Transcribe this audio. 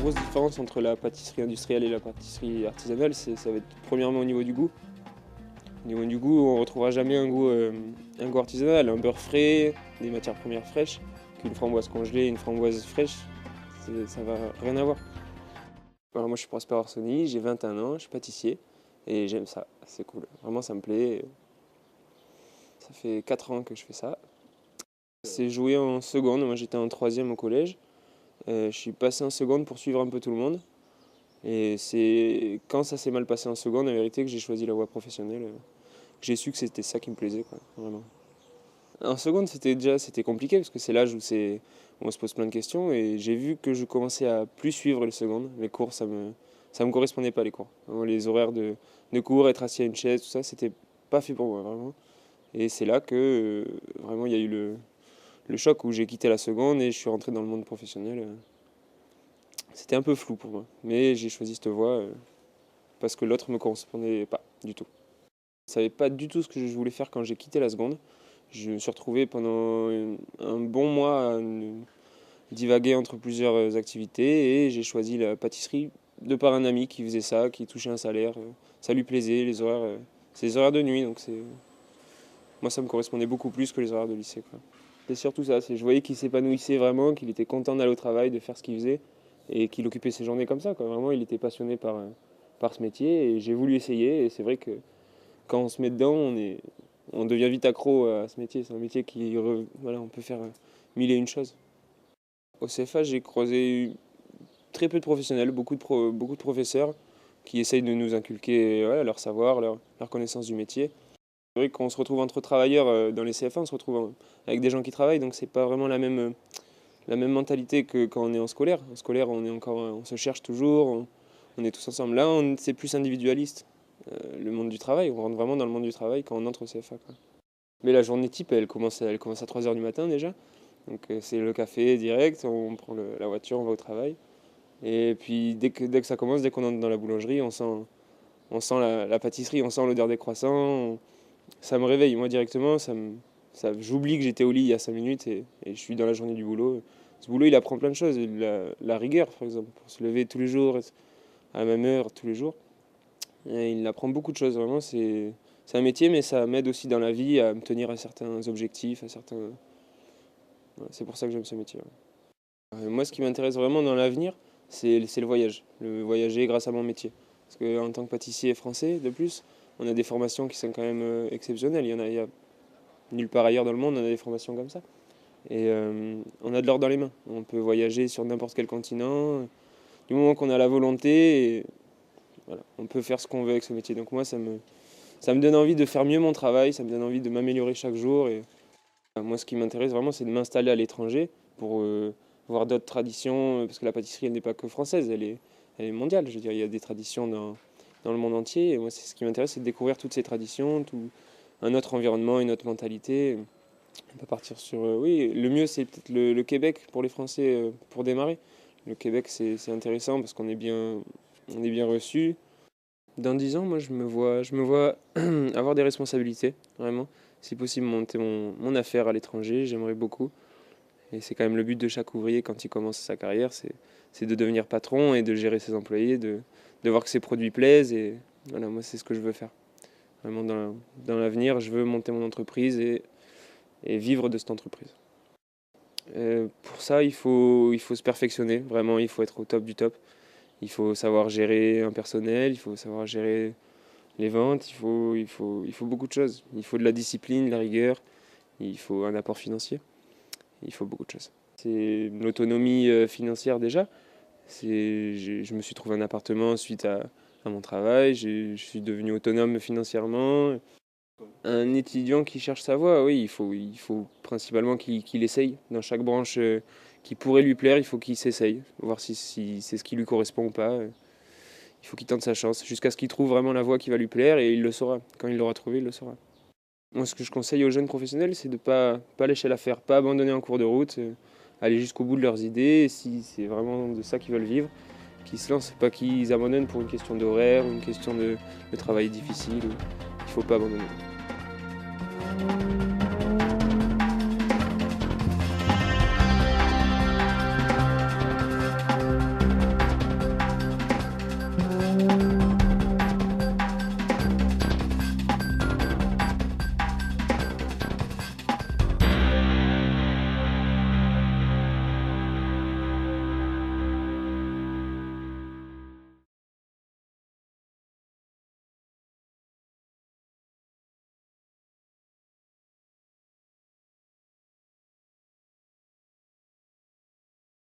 grosse différence entre la pâtisserie industrielle et la pâtisserie artisanale, ça va être premièrement au niveau du goût. Au niveau du goût, on ne retrouvera jamais un goût artisanal, un beurre frais, des matières premières fraîches, qu'une framboise congelée, une framboise fraîche, ça va rien avoir. Alors moi je suis Prosper Arsoni, j'ai 21 ans, je suis pâtissier et j'aime ça, c'est cool. Vraiment ça me plaît. Ça fait 4 ans que je fais ça. C'est joué en seconde, moi j'étais en troisième au collège. Je suis passé en seconde pour suivre un peu tout le monde. Et c'est quand ça s'est mal passé en seconde, en vérité, que j'ai choisi la voie professionnelle. Que j'ai su que c'était ça qui me plaisait, quoi, vraiment. En seconde, c'était compliqué parce que c'est l'âge où on se pose plein de questions. Et j'ai vu que je commençais à plus suivre les secondes. Les cours, ça me correspondait pas, les cours. Vraiment, les horaires de cours, être assis à une chaise, tout ça, c'était pas fait pour moi, vraiment. Et c'est là que vraiment il y a eu le choc où j'ai quitté la seconde et je suis rentré dans le monde professionnel. C'était un peu flou pour moi, mais j'ai choisi cette voie parce que l'autre me correspondait pas du tout. Je ne savais pas du tout ce que je voulais faire quand j'ai quitté la seconde. Je me suis retrouvé pendant un bon mois à divaguer entre plusieurs activités et j'ai choisi la pâtisserie de par un ami qui faisait ça, qui touchait un salaire. Ça lui plaisait, les horaires, c'est les horaires de nuit, donc moi ça me correspondait beaucoup plus que les horaires de lycée, quoi. C'est surtout ça, je voyais qu'il s'épanouissait vraiment, qu'il était content d'aller au travail, de faire ce qu'il faisait et qu'il occupait ses journées comme ça, quoi. Vraiment, il était passionné par ce métier et j'ai voulu essayer. Et c'est vrai que quand on se met dedans, on devient vite accro à ce métier. C'est un métier voilà, on peut faire mille et une choses. Au CFA, j'ai croisé très peu de professionnels, beaucoup de professeurs qui essayent de nous inculquer voilà, leur savoir, leur connaissance du métier. C'est vrai qu'on se retrouve entre travailleurs dans les CFA, on se retrouve avec des gens qui travaillent, donc c'est pas vraiment la même mentalité que quand on est en scolaire. En scolaire, on se cherche toujours, on est tous ensemble. Là, c'est plus individualiste. Le monde du travail, on rentre vraiment dans le monde du travail quand on entre au CFA, quoi. Mais la journée type, elle commence à 3 heures du matin déjà. Donc c'est le café direct, on prend la voiture, on va au travail. Et puis dès que ça commence, dès qu'on entre dans la boulangerie, on sent la pâtisserie, on sent l'odeur des croissants. Ça me réveille, moi directement, j'oublie que j'étais au lit il y a 5 minutes et je suis dans la journée du boulot. Ce boulot, il apprend plein de choses. La rigueur, par exemple, pour se lever tous les jours, à la même heure, tous les jours. Et il apprend beaucoup de choses, vraiment. C'est un métier, mais ça m'aide aussi dans la vie à me tenir à certains objectifs, Ouais, c'est pour ça que j'aime ce métier, ouais. Moi, ce qui m'intéresse vraiment dans l'avenir, c'est le voyage. Le voyager grâce à mon métier. Parce qu'en tant que pâtissier français, de plus, on a des formations qui sont quand même exceptionnelles. Il y a nulle part ailleurs dans le monde, on a des formations comme ça. Et on a de l'or dans les mains. On peut voyager sur n'importe quel continent. Du moment qu'on a la volonté, voilà, on peut faire ce qu'on veut avec ce métier. Donc moi, ça me donne envie de faire mieux mon travail, ça me donne envie de m'améliorer chaque jour. Et moi, ce qui m'intéresse vraiment, c'est de m'installer à l'étranger pour voir d'autres traditions. Parce que la pâtisserie, elle n'est pas que française, elle est mondiale. Je veux dire, il y a des traditions dans le monde entier. Et moi, c'est ce qui m'intéresse, c'est de découvrir toutes ces traditions, un autre environnement, une autre mentalité. On peut partir sur... oui, le mieux, c'est peut-être le Québec pour les Français pour démarrer. Le Québec, c'est intéressant parce qu'on est bien reçu. Dans 10 ans, moi, je me vois avoir des responsabilités, vraiment. Si possible, monter mon affaire à l'étranger, j'aimerais beaucoup. Et c'est quand même le but de chaque ouvrier quand il commence sa carrière, c'est de devenir patron et de gérer ses employés, de voir que ses produits plaisent. Et voilà, moi, c'est ce que je veux faire. Vraiment, dans l'avenir, je veux monter mon entreprise et vivre de cette entreprise. Pour ça, il faut se perfectionner, vraiment, il faut être au top du top. Il faut savoir gérer un personnel, il faut savoir gérer les ventes, il faut beaucoup de choses. Il faut de la discipline, de la rigueur, il faut un apport financier, il faut beaucoup de choses. C'est l'autonomie financière déjà. Je me suis trouvé un appartement suite à mon travail, je suis devenu autonome financièrement. Un étudiant qui cherche sa voie, oui, il faut principalement qu'il essaye. Dans chaque branche qui pourrait lui plaire, il faut qu'il s'essaye, voir si c'est ce qui lui correspond ou pas. Il faut qu'il tente sa chance, jusqu'à ce qu'il trouve vraiment la voie qui va lui plaire, et il le saura. Quand il l'aura trouvé, il le saura. Moi, ce que je conseille aux jeunes professionnels, c'est de pas lâcher l'affaire, pas abandonner en cours de route, aller jusqu'au bout de leurs idées, si c'est vraiment de ça qu'ils veulent vivre, qu'ils se lancent, pas qu'ils abandonnent pour une question d'horaire, ou une question de travail difficile. Il faut pas abandonner.